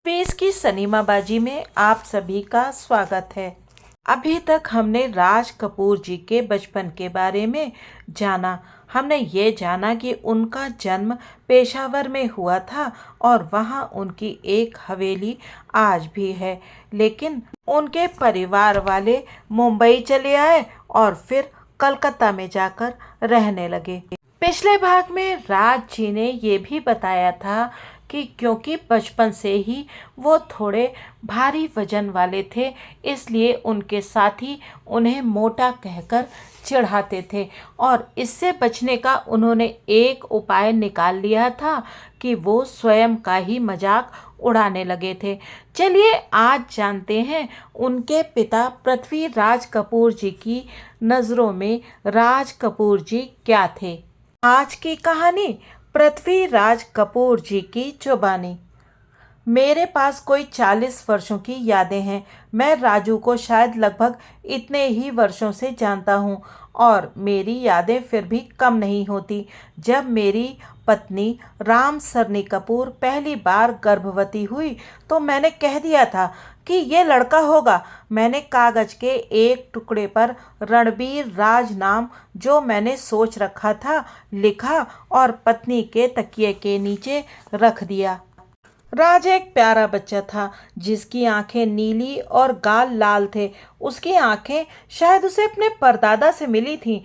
पेश की सिनेमाबाजी में आप सभी का स्वागत है। अभी तक हमने राज कपूर जी के बचपन के बारे में जाना। हमने ये जाना कि उनका जन्म पेशावर में हुआ था और वहाँ उनकी एक हवेली आज भी है, लेकिन उनके परिवार वाले मुंबई चले आए और फिर कलकत्ता में जाकर रहने लगे। पिछले भाग में राज जी ने ये भी बताया था कि क्योंकि बचपन से ही वो थोड़े भारी वजन वाले थे, इसलिए उनके साथी उन्हें मोटा कहकर चिढ़ाते थे और इससे बचने का उन्होंने एक उपाय निकाल लिया था कि वो स्वयं का ही मजाक उड़ाने लगे थे। चलिए आज जानते हैं उनके पिता पृथ्वीराज कपूर जी की नज़रों में राज कपूर जी क्या थे। आज की कहानी पृथ्वीराज कपूर जी की जुबानी। मेरे पास कोई 40 वर्षों की यादें हैं। मैं राजू को शायद लगभग इतने ही वर्षों से जानता हूँ और मेरी यादें फिर भी कम नहीं होती। जब मेरी पत्नी राम सरनी कपूर पहली बार गर्भवती हुई तो मैंने कह दिया था कि ये लड़का होगा। मैंने कागज के एक टुकड़े पर रणबीर राज नाम जो मैंने सोच रखा था लिखा और पत्नी के तकिए के नीचे रख दिया। राज एक प्यारा बच्चा था जिसकी आंखें नीली और गाल लाल थे। उसकी आंखें शायद उसे अपने परदादा से मिली थीं।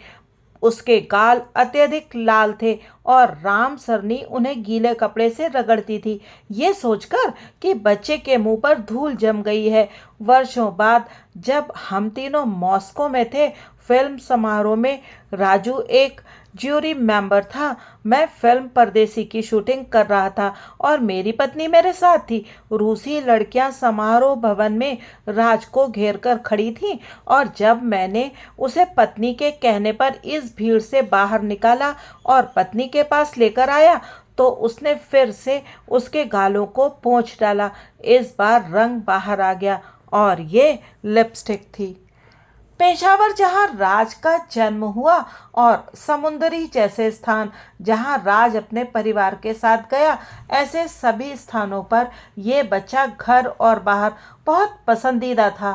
उसके गाल अत्यधिक लाल थे और राम सरनी उन्हें गीले कपड़े से रगड़ती थी, ये सोचकर कि बच्चे के मुंह पर धूल जम गई है। वर्षों बाद जब हम तीनों मॉस्को में थे, फिल्म समारोह में राजू एक ज्यूरी मेंबर था। मैं फिल्म परदेसी की शूटिंग कर रहा था और मेरी पत्नी मेरे साथ थी। रूसी लड़कियां समारोह भवन में राज को घेर कर खड़ी थीं और जब मैंने उसे पत्नी के कहने पर इस भीड़ से बाहर निकाला और पत्नी के पास लेकर आया तो उसने फिर से उसके गालों को पोंछ डाला। इस बार रंग बाहर आ गया और ये लिपस्टिक थी। पेशावर जहां राज का जन्म हुआ और समुंदरी जैसे स्थान जहां राज अपने परिवार के साथ गया, ऐसे सभी स्थानों पर यह बच्चा घर और बाहर बहुत पसंदीदा था।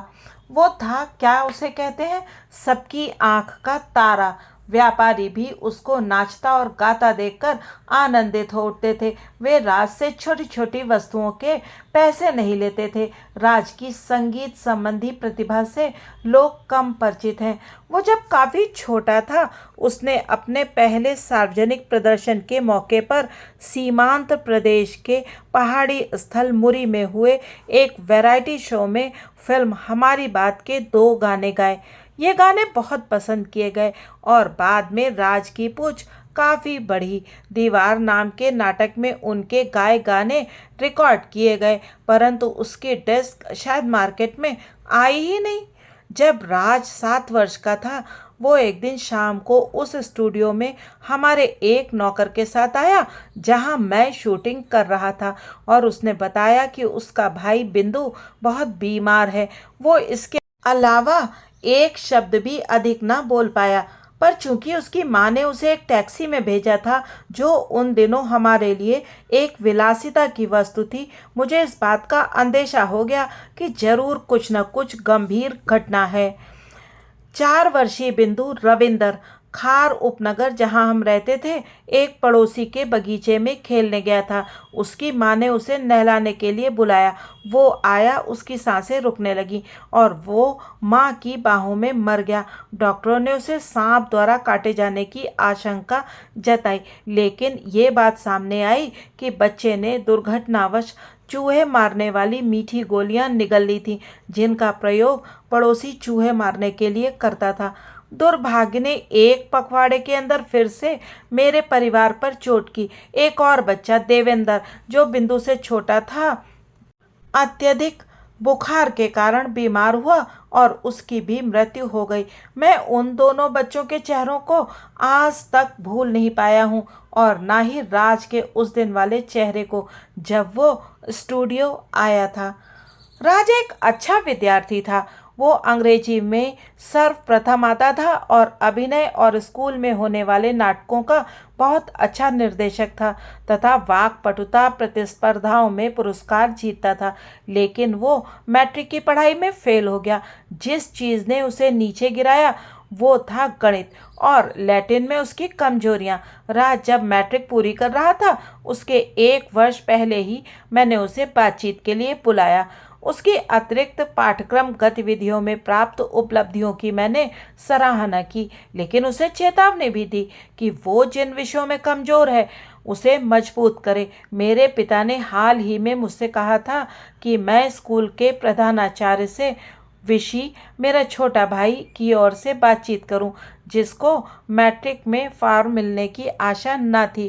वो था, क्या उसे कहते हैं, सबकी आंख का तारा। व्यापारी भी उसको नाचता और गाता देखकर आनंदित हो उठते थे। वे राज से छोटी छोटी वस्तुओं के पैसे नहीं लेते थे। राज की संगीत संबंधी प्रतिभा से लोग कम परिचित हैं। वो जब काफ़ी छोटा था उसने अपने पहले सार्वजनिक प्रदर्शन के मौके पर सीमांत प्रदेश के पहाड़ी स्थल मुरी में हुए एक वैरायटी शो में फिल्म हमारी बात के 2 गाने गाए। ये गाने बहुत पसंद किए गए और बाद में राज की पूछ काफ़ी बढ़ी। दीवार नाम के नाटक में उनके गाए गाने रिकॉर्ड किए गए, परंतु उसकी डिस्क शायद मार्केट में आई ही नहीं। जब राज 7 वर्ष का था वो एक दिन शाम को उस स्टूडियो में हमारे एक नौकर के साथ आया जहां मैं शूटिंग कर रहा था और उसने बताया कि उसका भाई बिंदु बहुत बीमार है। वो इसके अलावा एक शब्द भी अधिक ना बोल पाया, पर चूंकि उसकी माँ ने उसे एक टैक्सी में भेजा था जो उन दिनों हमारे लिए एक विलासिता की वस्तु थी, मुझे इस बात का अंदेशा हो गया कि जरूर कुछ न कुछ गंभीर घटना है। 4 वर्षीय बिंदु रविंदर खार उपनगर जहां हम रहते थे एक पड़ोसी के बगीचे में खेलने गया था। उसकी माँ ने उसे नहलाने के लिए बुलाया। वो आया, उसकी सांसें रुकने लगी और वो माँ की बाहों में मर गया। डॉक्टरों ने उसे सांप द्वारा काटे जाने की आशंका जताई, लेकिन ये बात सामने आई कि बच्चे ने दुर्घटनावश चूहे मारने वाली मीठी गोलियां निगल ली थीं, जिनका प्रयोग पड़ोसी चूहे मारने के लिए करता था। दुर्भाग्य ने एक पखवाड़े के अंदर फिर से मेरे परिवार पर चोट की। एक और बच्चा देवेंद्र जो बिंदु से छोटा था अत्यधिक बुखार के कारण बीमार हुआ और उसकी भी मृत्यु हो गई। मैं उन दोनों बच्चों के चेहरों को आज तक भूल नहीं पाया हूँ और ना ही राज के उस दिन वाले चेहरे को जब वो स्टूडियो आया था। राज एक अच्छा विद्यार्थी था। वो अंग्रेजी में सर्वप्रथम आता था और अभिनय और स्कूल में होने वाले नाटकों का बहुत अच्छा निर्देशक था तथा वाक्पटुता प्रतिस्पर्धाओं में पुरस्कार जीतता था। लेकिन वो मैट्रिक की पढ़ाई में फेल हो गया। जिस चीज़ ने उसे नीचे गिराया वो था गणित और लैटिन में उसकी कमजोरियां। राज जब मैट्रिक पूरी कर रहा था उसके 1 वर्ष पहले ही मैंने उसे बातचीत के लिए बुलाया। उसकी अतिरिक्त पाठ्यक्रम गतिविधियों में प्राप्त उपलब्धियों की मैंने सराहना की, लेकिन उसे चेतावनी भी दी कि वो जिन विषयों में कमजोर है उसे मजबूत करे। मेरे पिता ने हाल ही में मुझसे कहा था कि मैं स्कूल के प्रधानाचार्य से विशी मेरा छोटा भाई की ओर से बातचीत करूं, जिसको मैट्रिक में फॉर्म मिलने की आशा न थी।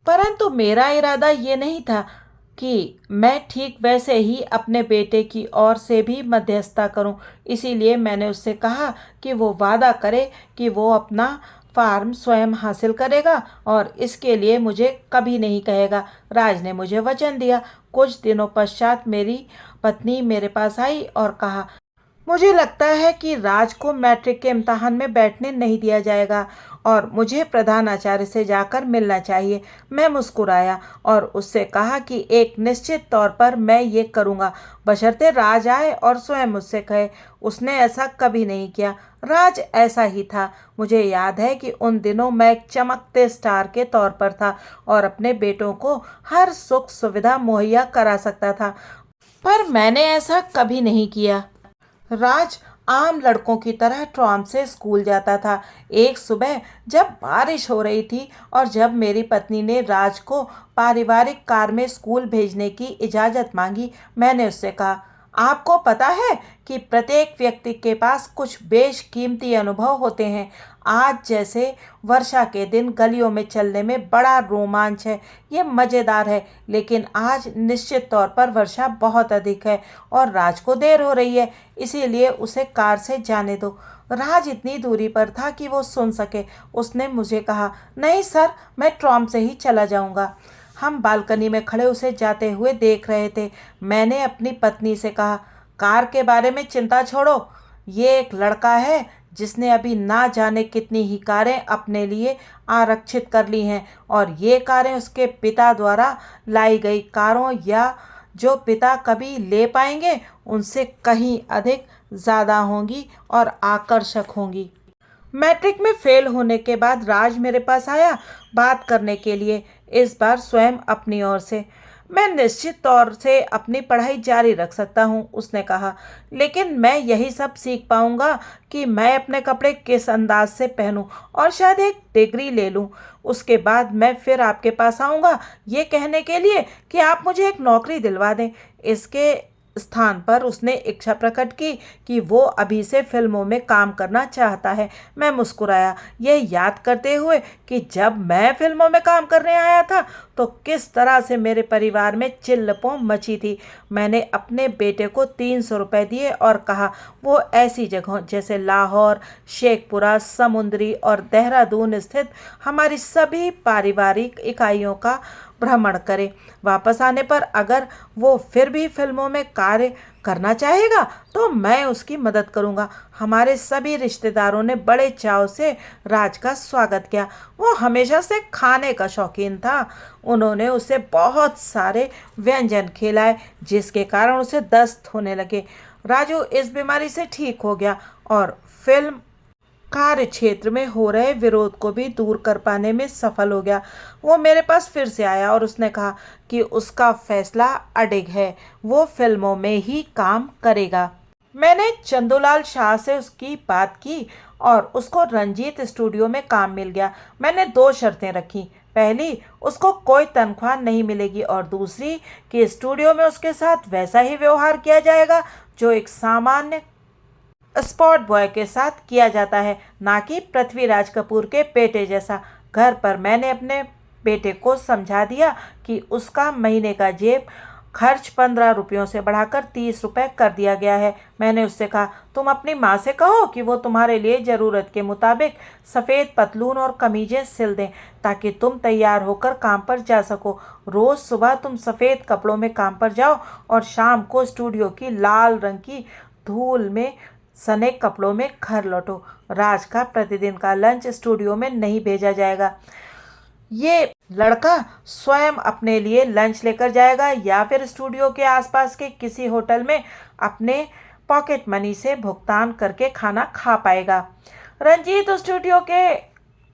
परंतु मेरा इरादा ये नहीं था कि मैं ठीक वैसे ही अपने बेटे की ओर से भी मध्यस्थता करूं। इसीलिए मैंने उससे कहा कि वो वादा करे कि वो अपना फॉर्म स्वयं हासिल करेगा और इसके लिए मुझे कभी नहीं कहेगा। राज ने मुझे वचन दिया। कुछ दिनों पश्चात मेरी पत्नी मेरे पास आई और कहा, मुझे लगता है कि राज को मैट्रिक के इम्तिहान में बैठने नहीं दिया जाएगा और मुझे प्रधानाचार्य से जाकर मिलना चाहिए। मैं मुस्कुराया और उससे कहा कि एक निश्चित तौर पर मैं ये करूँगा, बशर्ते राज आए और स्वयं मुझसे कहे। उसने ऐसा कभी नहीं किया। राज ऐसा ही था। मुझे याद है कि उन दिनों मैं एक चमकते स्टार के तौर पर था और अपने बेटों को हर सुख सुविधा मुहैया करा सकता था, पर मैंने ऐसा कभी नहीं किया। राज आम लड़कों की तरह ट्राम से स्कूल जाता था। एक सुबह जब बारिश हो रही थी और जब मेरी पत्नी ने राज को पारिवारिक कार में स्कूल भेजने की इजाज़त मांगी, मैंने उससे कहा, आपको पता है कि प्रत्येक व्यक्ति के पास कुछ बेशकीमती अनुभव होते हैं। आज जैसे वर्षा के दिन गलियों में चलने में बड़ा रोमांच है, ये मज़ेदार है, लेकिन आज निश्चित तौर पर वर्षा बहुत अधिक है और राज को देर हो रही है, इसीलिए उसे कार से जाने दो। राज इतनी दूरी पर था कि वो सुन सके। उसने मुझे कहा, नहीं सर, मैं ट्राम से ही चला जाऊंगा। हम बालकनी में खड़े उसे जाते हुए देख रहे थे। मैंने अपनी पत्नी से कहा, कार के बारे में चिंता छोड़ो, ये एक लड़का है जिसने अभी ना जाने कितनी ही कारें अपने लिए आरक्षित कर ली हैं और ये कारें उसके पिता द्वारा लाई गई कारों या जो पिता कभी ले पाएंगे उनसे कहीं अधिक ज़्यादा होंगी और आकर्षक होंगी। मैट्रिक में फेल होने के बाद राज मेरे पास आया बात करने के लिए, इस बार स्वयं अपनी ओर से। मैं निश्चित तौर से अपनी पढ़ाई जारी रख सकता हूँ, उसने कहा, लेकिन मैं यही सब सीख पाऊँगा कि मैं अपने कपड़े किस अंदाज से पहनूं और शायद एक डिग्री ले लूँ। उसके बाद मैं फिर आपके पास आऊँगा ये कहने के लिए कि आप मुझे एक नौकरी दिलवा दें। इसके स्थान पर उसने इच्छा प्रकट की कि वो अभी से फिल्मों में काम करना चाहता है। मैं मुस्कुराया, यह याद करते हुए कि जब मैं फिल्मों में काम करने आया था तो किस तरह से मेरे परिवार में चिल्लपों मची थी। मैंने अपने बेटे को 300 रुपये दिए और कहा वो ऐसी जगहों जैसे लाहौर, शेखपुरा, समुद्री और देहरादून स्थित हमारी सभी पारिवारिक इकाइयों का भ्रमण करे। वापस आने पर अगर वो फिर भी फिल्मों में कार्य करना चाहेगा तो मैं उसकी मदद करूंगा। हमारे सभी रिश्तेदारों ने बड़े चाव से राज का स्वागत किया। वो हमेशा से खाने का शौकीन था। उन्होंने उसे बहुत सारे व्यंजन खिलाए जिसके कारण उसे दस्त होने लगे। राजू इस बीमारी से ठीक हो गया और फिल्म कार्य क्षेत्र में हो रहे विरोध को भी दूर कर पाने में सफल हो गया। वो मेरे पास फिर से आया और उसने कहा कि उसका फैसला अडिग है, वो फिल्मों में ही काम करेगा। मैंने चंदूलाल शाह से उसकी बात की और उसको रंजीत स्टूडियो में काम मिल गया। मैंने 2 शर्तें रखी। पहली, उसको कोई तनख्वाह नहीं मिलेगी और दूसरी कि स्टूडियो में उसके साथ वैसा ही व्यवहार किया जाएगा जो एक सामान्य स्पॉट बॉय के साथ किया जाता है, ना कि पृथ्वीराज कपूर के बेटे जैसा। घर पर मैंने अपने बेटे को समझा दिया कि उसका महीने का जेब खर्च 15 रुपयों से बढ़ाकर 30 रुपये कर दिया गया है। मैंने उससे कहा, तुम अपनी माँ से कहो कि वो तुम्हारे लिए ज़रूरत के मुताबिक सफ़ेद पतलून और कमीजें सिल दें ताकि तुम तैयार होकर काम पर जा सको। रोज़ सुबह तुम सफ़ेद कपड़ों में काम पर जाओ और शाम को स्टूडियो की लाल रंग की धूल में सने कपड़ों में घर लौटो। राज का प्रतिदिन का लंच स्टूडियो में नहीं भेजा जाएगा। ये लड़का स्वयं अपने लिए लंच लेकर जाएगा या फिर स्टूडियो के आसपास के किसी होटल में अपने पॉकेट मनी से भुगतान करके खाना खा पाएगा। रंजीत स्टूडियो के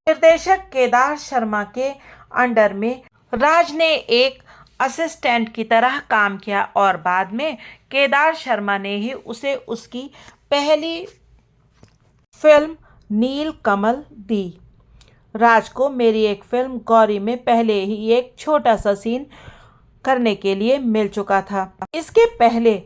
निर्देशक केदार शर्मा के अंडर में राज ने एक असिस्टेंट की तरह काम किया और बाद में केदार शर्मा ने ही उसे उसकी पहली फिल्म नील कमल दी। राज को मेरी एक फिल्म गौरी में पहले ही एक छोटा सा सीन करने के लिए मिल चुका था। इसके पहले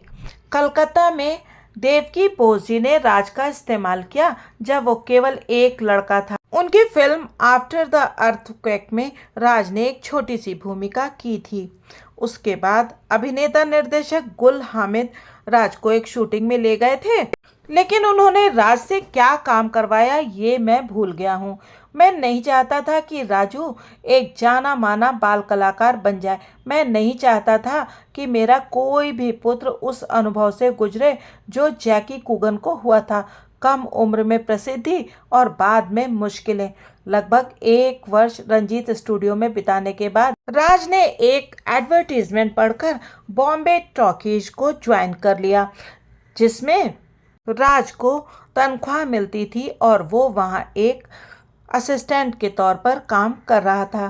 कलकत्ता में देवकी बोस जी ने राज का इस्तेमाल किया जब वो केवल एक लड़का था। उनकी फिल्म आफ्टर द अर्थक्वेक में राज ने एक छोटी सी भूमिका की थी। उसके बाद अभिनेता निर्देशक गुल हामिद राज को एक शूटिंग में ले गए थे, लेकिन उन्होंने राज से क्या काम करवाया ये मैं भूल गया हूँ। मैं नहीं चाहता था कि राजू एक जाना माना बाल कलाकार बन जाए। मैं नहीं चाहता था कि मेरा कोई भी पुत्र उस अनुभव से गुजरे जो जैकी कूगन को हुआ था। कम उम्र में प्रसिद्धि और बाद में मुश्किलें। लगभग 1 वर्ष रंजीत स्टूडियो में बिताने के बाद राज ने एक एडवर्टीजमेंट पढ़कर बॉम्बे टॉकीज को ज्वाइन कर लिया, जिसमें राज को तनख्वाह मिलती थी और वो वहाँ एक असिस्टेंट के तौर पर काम कर रहा था।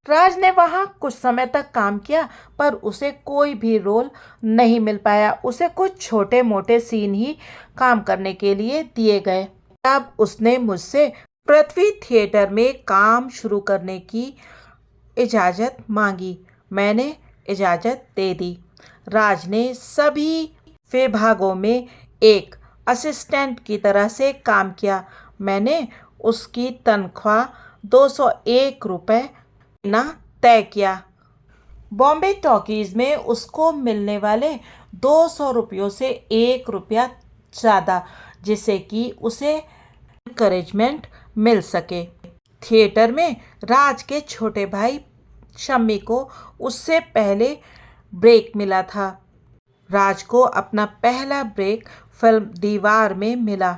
राज ने वहाँ कुछ समय तक काम किया पर उसे कोई भी रोल नहीं मिल पाया। उसे कुछ छोटे मोटे सीन ही काम करने के लिए दिए गए। तब उसने मुझसे पृथ्वी थिएटर में काम शुरू करने की इजाज़त मांगी। मैंने इजाज़त दे दी। राज ने सभी विभागों में एक असिस्टेंट की तरह से काम किया। मैंने उसकी तनख्वाह 201 रुपये ना तय किया। बॉम्बे टॉकीज में उसको मिलने वाले 200 रुपयों से 1 रुपया ज़्यादा, जिससे कि उसे इनकरेजमेंट मिल सके। थिएटर में राज के छोटे भाई शम्मी को उससे पहले ब्रेक मिला था। राज को अपना पहला ब्रेक फिल्म दीवार में मिला।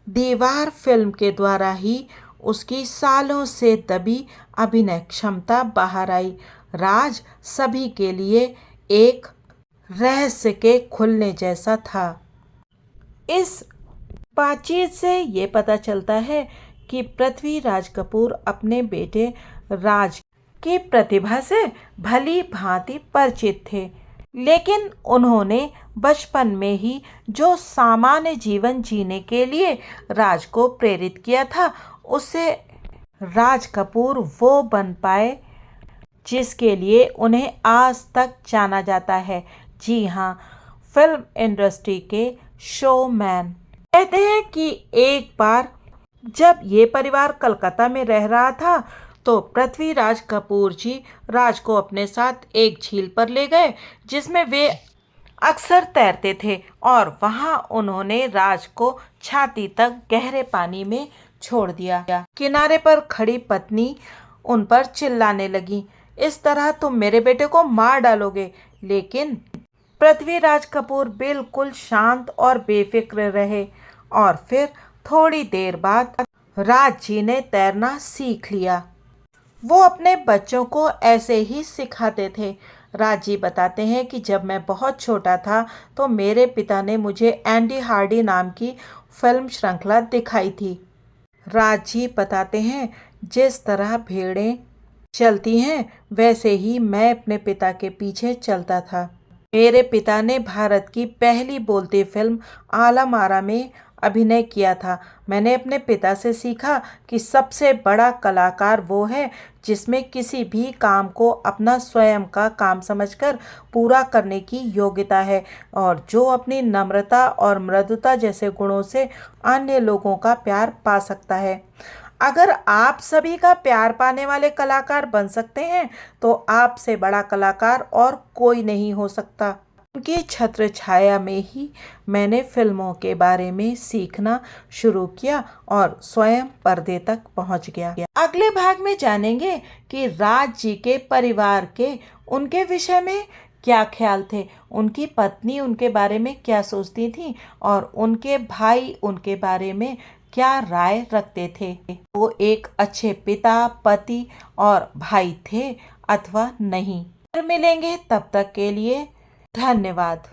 दीवार फिल्म के द्वारा ही उसकी सालों से दबी अभिनय क्षमता बाहर आई। राज सभी के लिए एक रहस्य के खुलने जैसा था। इस बातचीत से ये पता चलता है कि पृथ्वी राज कपूर अपने बेटे राज की प्रतिभा से भली भांति परिचित थे, लेकिन उन्होंने बचपन में ही जो सामान्य जीवन जीने के लिए राज को प्रेरित किया था, उससे राज कपूर वो बन पाए जिसके लिए उन्हें आज तक जाना जाता है। जी हाँ, फिल्म इंडस्ट्री के शोमैन। कहते हैं कि एक बार जब ये परिवार कलकत्ता में रह रहा था तो पृथ्वी राज कपूर जी राज को अपने साथ एक झील पर ले गए जिसमें वे अक्सर तैरते थे, और वहां उन्होंने राज को छाती तक गहरे पानी में छोड़ दिया। किनारे पर खड़ी पत्नी उन पर चिल्लाने लगी, इस तरह तुम मेरे बेटे को मार डालोगे। लेकिन पृथ्वी राज कपूर बिल्कुल शांत और बेफिक्र रहे, और फिर थोड़ी देर बाद राज जी ने तैरना सीख लिया। वो अपने बच्चों को ऐसे ही सिखाते थे। राज जी बताते हैं कि जब मैं बहुत छोटा था तो मेरे पिता ने मुझे एंडी हार्डी नाम की फिल्म श्रृंखला दिखाई थी। राज जी बताते हैं, जिस तरह भेड़ें चलती हैं वैसे ही मैं अपने पिता के पीछे चलता था। मेरे पिता ने भारत की पहली बोलती फिल्म आलम आरा में अभिनय किया था। मैंने अपने पिता से सीखा कि सबसे बड़ा कलाकार वो है जिसमें किसी भी काम को अपना स्वयं का काम समझकर पूरा करने की योग्यता है, और जो अपनी नम्रता और मृदुता जैसे गुणों से अन्य लोगों का प्यार पा सकता है। अगर आप सभी का प्यार पाने वाले कलाकार बन सकते हैं तो आपसे बड़ा कलाकार और कोई नहीं हो सकता। उनकी छत्र छाया में ही मैंने फिल्मों के बारे में सीखना शुरू किया और स्वयं पर्दे तक पहुंच गया। अगले भाग में जानेंगे कि राज जी के परिवार के उनके विषय में क्या ख्याल थे, उनकी पत्नी उनके बारे में क्या सोचती थी और उनके भाई उनके बारे में क्या राय रखते थे। वो एक अच्छे पिता, पति और भाई थे अथवा नहीं। फिर मिलेंगे, तब तक के लिए धन्यवाद।